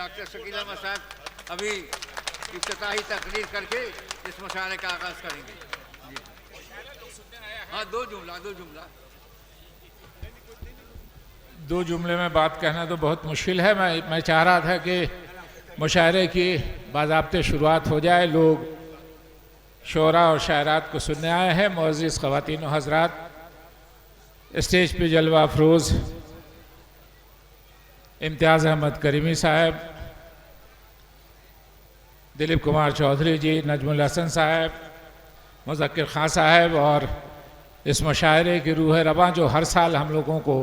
Doctor Shakeel Ahmad साहब अभी इफ्तिताही तकरीर करके इस मुशायरे का आगाज करेंगे। जी हाँ, दो जुमले में बात कहना तो बहुत मुश्किल है। मैं चाह रहा था कि मुशायरे की बाज़ाब्ते शुरुआत हो जाए। लोग शोरा और शायरात को सुनने आए हैं। मुअज़्ज़िज़ ख़वातीन व हज़रात, स्टेज पे जलवा अफरोज़ इम्तियाज़ अहमद करीमी साहब, दिलीप कुमार चौधरी जी, नजमुल हसन साहब, मुज़क्किर खां साहब और इस मुशायरे की रूह रवां जो हर साल हम लोगों को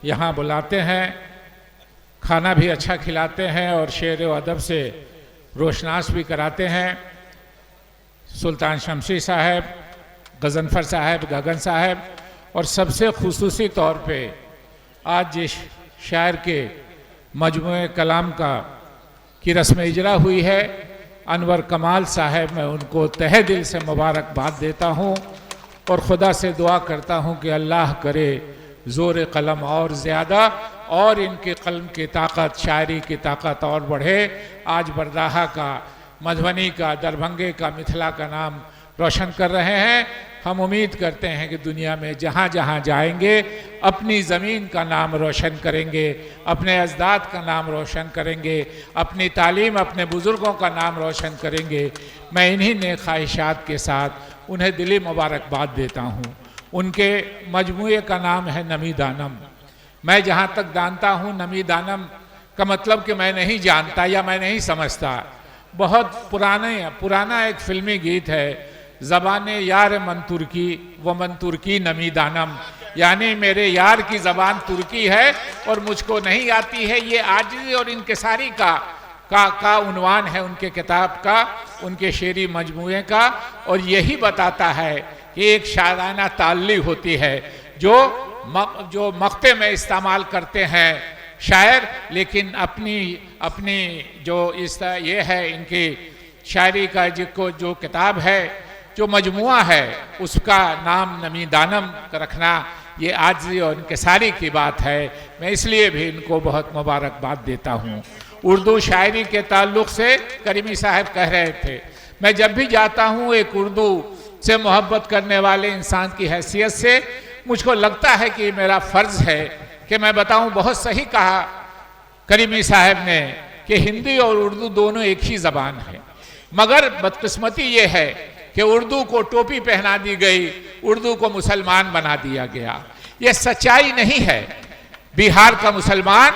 यहाँ बुलाते हैं, खाना भी अच्छा खिलाते हैं और शेर व अदब से रोशनास भी कराते हैं। सुल्तान शमशी साहब, गज़नफ़र साहब, गगन साहब और सबसे खुसूसी तौर पे आज जिस शायर के मजमूए कलाम की रस्म इजरा हुई है, अनवर कमाल साहब, मैं उनको तहे दिल से मुबारकबाद देता हूँ और ख़ुदा से दुआ करता हूँ कि अल्लाह करे ज़ोर कलम और ज़्यादा और इनके कलम की ताकत, शायरी की ताकत और बढ़े। आज बरदाहा का, मधुबनी का, दरभंगे का, मिथिला का नाम रोशन कर रहे हैं। हम उम्मीद करते हैं कि दुनिया में जहाँ जहाँ जाएंगे अपनी ज़मीन का नाम रोशन करेंगे, अपने अजदाद का नाम रोशन करेंगे, अपनी तालीम, अपने बुज़ुर्गों का नाम रोशन करेंगे। मैं इन्हीं नेक ख्वाहिशात के साथ उन्हें दिली मुबारकबाद देता हूँ। उनके मजमूए का नाम है नमी दानम। मैं जहाँ तक जानता हूँ, नमी दानम का मतलब कि मैं नहीं जानता या मैं नहीं समझता। बहुत पुराना एक फिल्मी गीत है, ज़बान यार मन तुर्की व मन तुर्की नमी दानम, यानी मेरे यार की ज़बान तुर्की है और मुझको नहीं आती है। ये आजिज़ी और इनकिसारी का उन्वान है उनके किताब का, उनके शेरी मजमूए का। और यही बताता है कि एक शायराना ताल्ली होती है जो मक्ते में इस्तेमाल करते हैं शायर, लेकिन अपनी जो ये है इनकी शायरी का जो किताब है, जो मजमुआ है, उसका नाम नमी दानम रखना ये आजिज़ी और इनकिसारी की बात है। मैं इसलिए भी इनको बहुत मुबारकबाद देता हूँ। उर्दू शायरी के ताल्लुक़ से करीमी साहब कह रहे थे, मैं जब भी जाता हूँ एक उर्दू से मोहब्बत करने वाले इंसान की हैसियत से मुझको लगता है कि मेरा फ़र्ज़ है कि मैं बताऊँ। बहुत सही कहा करीमी साहब ने कि हिंदी और उर्दू दोनों एक ही ज़बान है, मगर बदकिस्मती ये है कि उर्दू को टोपी पहना दी गई, उर्दू को मुसलमान बना दिया गया। ये सच्चाई नहीं है। बिहार का मुसलमान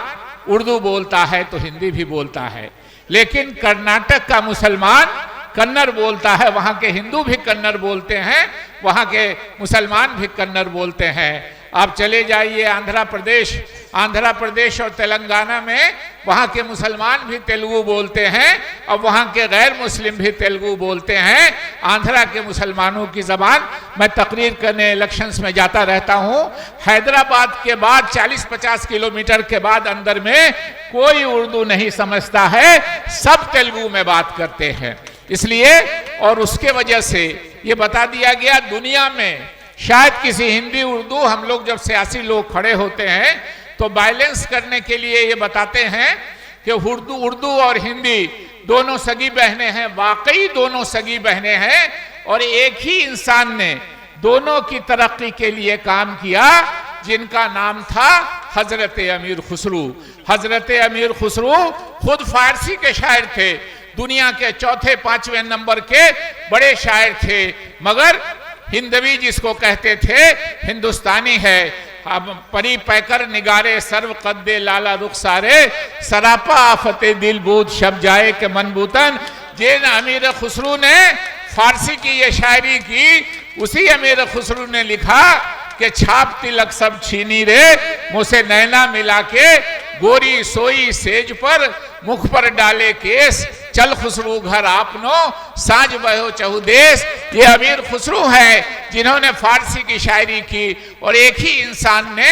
उर्दू बोलता है तो हिंदी भी बोलता है, लेकिन कर्नाटक का मुसलमान कन्नड़ बोलता है, वहाँ के हिंदू भी कन्नड़ बोलते हैं, वहाँ के मुसलमान भी कन्नड़ बोलते हैं। आप चले जाइए आंध्र प्रदेश और तेलंगाना में, वहाँ के मुसलमान भी तेलुगु बोलते हैं और वहाँ के गैर मुस्लिम भी तेलुगु बोलते हैं। आंध्रा के मुसलमानों की ज़बान, मैं तकरीर करने इलेक्शंस में जाता रहता हूँ, हैदराबाद के बाद 40-50 किलोमीटर के बाद अंदर में कोई उर्दू नहीं समझता है, सब तेलुगु में बात करते हैं। इसलिए और उसके वजह से ये बता दिया गया, दुनिया में शायद किसी हिंदी उर्दू, हम लोग जब सियासी लोग खड़े होते हैं तो बैलेंस करने के लिए ये बताते हैं कि उर्दू और हिंदी दोनों सगी बहनें हैं। वाकई दोनों सगी बहनें हैं और एक ही इंसान ने दोनों की तरक्की के लिए काम किया, जिनका नाम था हजरत अमीर खुसरू। हजरत अमीर खुसरू खुद फारसी के शायर थे, दुनिया के चौथे 5वें नंबर के बड़े शायर थे, मगर हिंदवी जिसको कहते थे, हिंदुस्तानी है। अब परी पैकर निगारे सर्व कद्दे लाला रुखसारे, सरापा आफते दिल बूद शब जाए के मनबूतन। जिन अमीर खुसरू ने फारसी की ये शायरी की, उसी अमीर खुसरू ने लिखा कि छाप तिलक सब छीनी रे, मुझसे नैना मिला के गोरी सोई सेज पर, मुख पर डाले केस, चल खुसरू घर आपनो साज बहो चहुदेश। ये अमीर खुसरू है जिन्होंने फारसी की शायरी की, और एक ही इंसान ने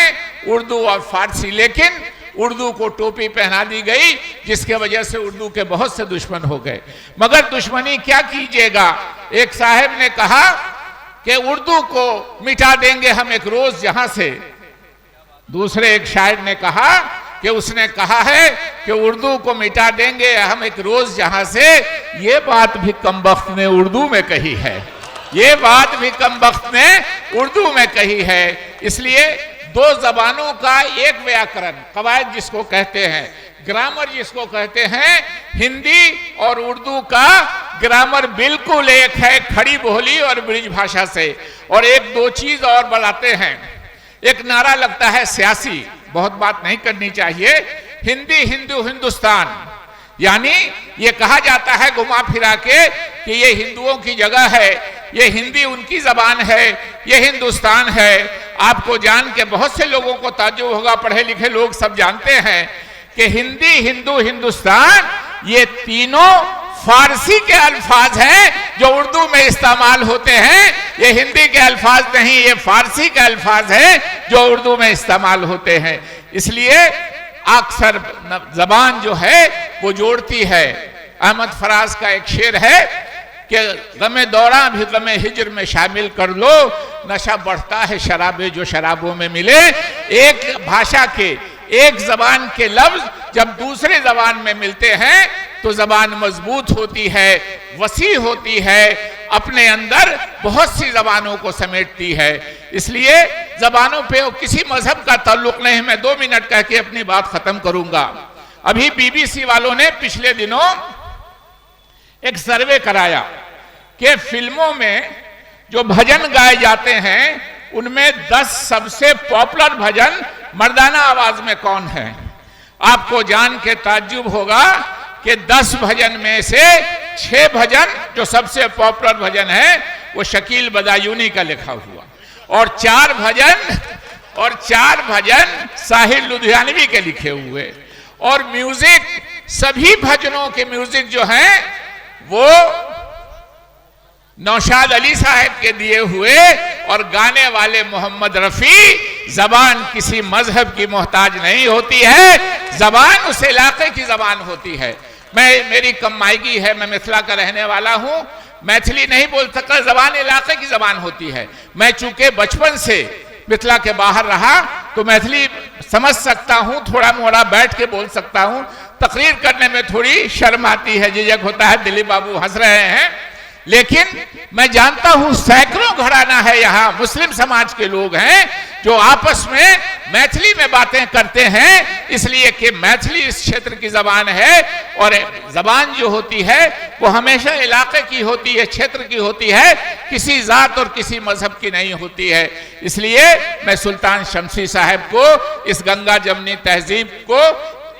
उर्दू और फारसी, लेकिन उर्दू को टोपी पहना दी गई, जिसके वजह से उर्दू के बहुत से दुश्मन हो गए। मगर दुश्मनी क्या कीजिएगा, एक साहब ने कहा कि उर्दू को मिटा देंगे हम एक रोज जहां से। दूसरे एक शायर ने कहा कि उसने कहा है कि उर्दू को मिटा देंगे हम एक रोज जहां से। ये बात भी कमबख्त ने उर्दू में कही है, ये बात भी कमबख्त ने उर्दू में कही है। इसलिए दो जबानों का एक व्याकरण, कवायद जिसको कहते हैं, ग्रामर जिसको कहते हैं, हिंदी और उर्दू का ग्रामर बिल्कुल एक है, खड़ी बोली और ब्रिज भाषा से। और एक दो चीज और बढ़ाते हैं, एक नारा लगता है सियासी, बहुत बात नहीं करनी चाहिए, हिंदी हिंदू हिंदुस्तान, यानी ये कहा जाता है घुमा फिरा के कि ये हिंदुओं की जगह है, ये हिंदी उनकी जबान है, ये हिंदुस्तान है। आपको जान के बहुत से लोगों को ताज्जुब होगा, पढ़े लिखे लोग सब जानते हैं कि हिंदी हिंदू हिंदुस्तान ये तीनों फारसी के अल्फाज हैं जो उर्दू में इस्तेमाल होते हैं। ये हिंदी के अल्फाज नहीं, ये फारसी के अल्फाज हैं जो उर्दू में इस्तेमाल होते हैं। इसलिए अक्सर जबान जो है वो जोड़ती है। अहमद फराज का एक शेर है कि गमे दौरा भी गमे हिजर में शामिल कर लो, नशा बढ़ता है शराबे जो शराबों में मिले। एक भाषा के, एक जबान के लफ्ज जब दूसरे जबान में मिलते हैं तो जबान मजबूत होती है, वसी होती है, अपने अंदर बहुत सी जबानों को समेटती है। इसलिए जबानों पे किसी मजहब का ताल्लुक नहीं। मैं 2 मिनट कह के अपनी बात खत्म करूंगा। अभी बीबीसी वालों ने पिछले दिनों एक सर्वे कराया कि फिल्मों में जो भजन गाए जाते हैं उनमें 10 सबसे पॉपुलर भजन मर्दाना आवाज में कौन है। आपको जान के ताज्जुब होगा कि 10 भजन में से 6 भजन जो सबसे पॉपुलर भजन है वो शकील बदायूनी का लिखा हुआ, और 4 भजन साहिर लुधियानवी के लिखे हुए। और म्यूजिक, सभी भजनों के म्यूजिक जो हैं वो नौशाद अली साहब के दिए हुए, और गाने वाले मोहम्मद रफी। जबान किसी मजहब की मोहताज नहीं होती है, जबान उस इलाके की जबान होती है। मेरी कमाईगी है, मैं मिथिला का रहने वाला हूं, मैथिली नहीं बोल सकता, जबान इलाके की जबान होती है। मैं चूंकि बचपन से मिथिला के बाहर रहा तो मैथिली समझ सकता हूं, थोड़ा मोड़ा बैठ के बोल सकता हूं। तकरीर करने में थोड़ी शर्म आती है, झिझक होता है। दिलीप बाबू हंस रहे हैं, लेकिन मैं जानता हूं सैकड़ों घराना है यहाँ, मुस्लिम समाज के लोग हैं जो आपस में मैथिली में बातें करते हैं, इसलिए कि मैथिली इस क्षेत्र की जबान है। और जबान जो होती है वो हमेशा इलाके की होती है, क्षेत्र की होती है, किसी जात और किसी मजहब की नहीं होती है। इसलिए मैं सुल्तान शमसी साहब को, इस गंगा जमनी तहजीब को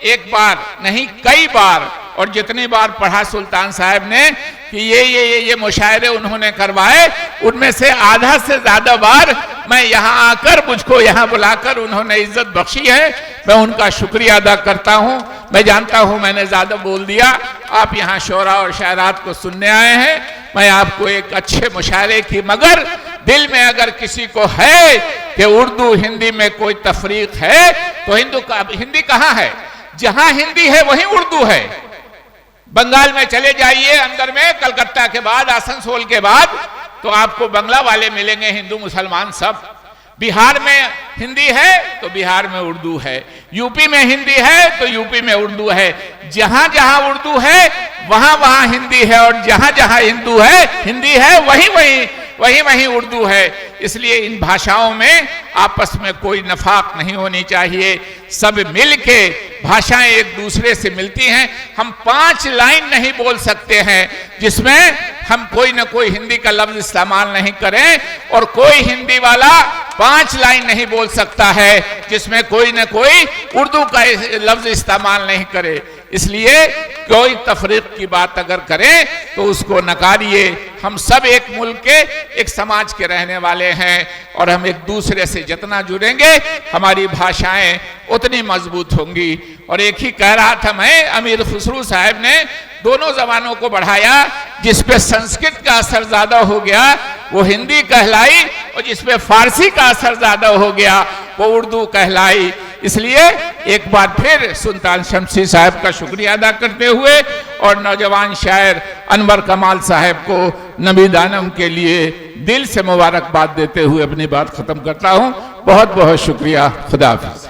एक बार नहीं कई बार, और जितनी बार पढ़ा सुल्तान साहब ने कि ये मुशायरे उन्होंने करवाए, उनमें से आधा से ज्यादा बार मैं यहाँ आकर, मुझको यहाँ बुलाकर उन्होंने इज्जत बख्शी है। मैं उनका शुक्रिया अदा करता हूँ। मैं जानता हूँ मैंने ज्यादा बोल दिया, आप यहाँ शोरा और शायरात को सुनने आए हैं। मैं आपको एक अच्छे मुशायरे की, मगर दिल में अगर किसी को है कि उर्दू हिंदी में कोई तफरीक है तो हिंदी कहाँ है? जहां हिंदी है वहीं उर्दू है। बंगाल में चले जाइए अंदर में, कलकत्ता के बाद, आसनसोल के बाद, तो आपको बंगला वाले मिलेंगे, हिंदू मुसलमान सब। बिहार में हिंदी है तो बिहार में उर्दू है, यूपी में हिंदी है तो यूपी में उर्दू है। जहां जहां उर्दू है वहां वहां हिंदी है, और जहां जहां हिंदी है वहीं वहीं उर्दू है। इसलिए इन भाषाओं में आपस में कोई नफाक नहीं होनी चाहिए। सब मिलके भाषाएं एक दूसरे से मिलती हैं। हम 5 लाइन नहीं बोल सकते हैं जिसमें हम कोई ना कोई हिंदी का लफ्ज इस्तेमाल नहीं करें, और कोई हिंदी वाला 5 लाइन नहीं बोल सकता है जिसमें कोई ना कोई उर्दू का लफ्ज इस्तेमाल नहीं करे। इसलिए कोई तफरीक की बात अगर करें तो उसको नकारिए। हम सब एक मुल्क के, एक समाज के रहने वाले हैं, और हम एक दूसरे से जितना जुड़ेंगे हमारी भाषाएं उतनी मजबूत होंगी। और एक ही कह रहा था मैं, अमीर खुसरू साहब ने दोनों जबानों को बढ़ाया। जिस पे संस्कृत का असर ज्यादा हो गया वो हिंदी कहलाई, और जिस पे फारसी का असर ज्यादा हो गया वो उर्दू कहलाई। इसलिए एक बार फिर सुल्तान शमसी साहब का शुक्रिया अदा करते हुए, और नौजवान शायर अनवर कमाल साहब को नबी दानम के लिए दिल से मुबारकबाद देते हुए अपनी बात खत्म करता हूं। बहुत बहुत शुक्रिया। खुदा हाफिज।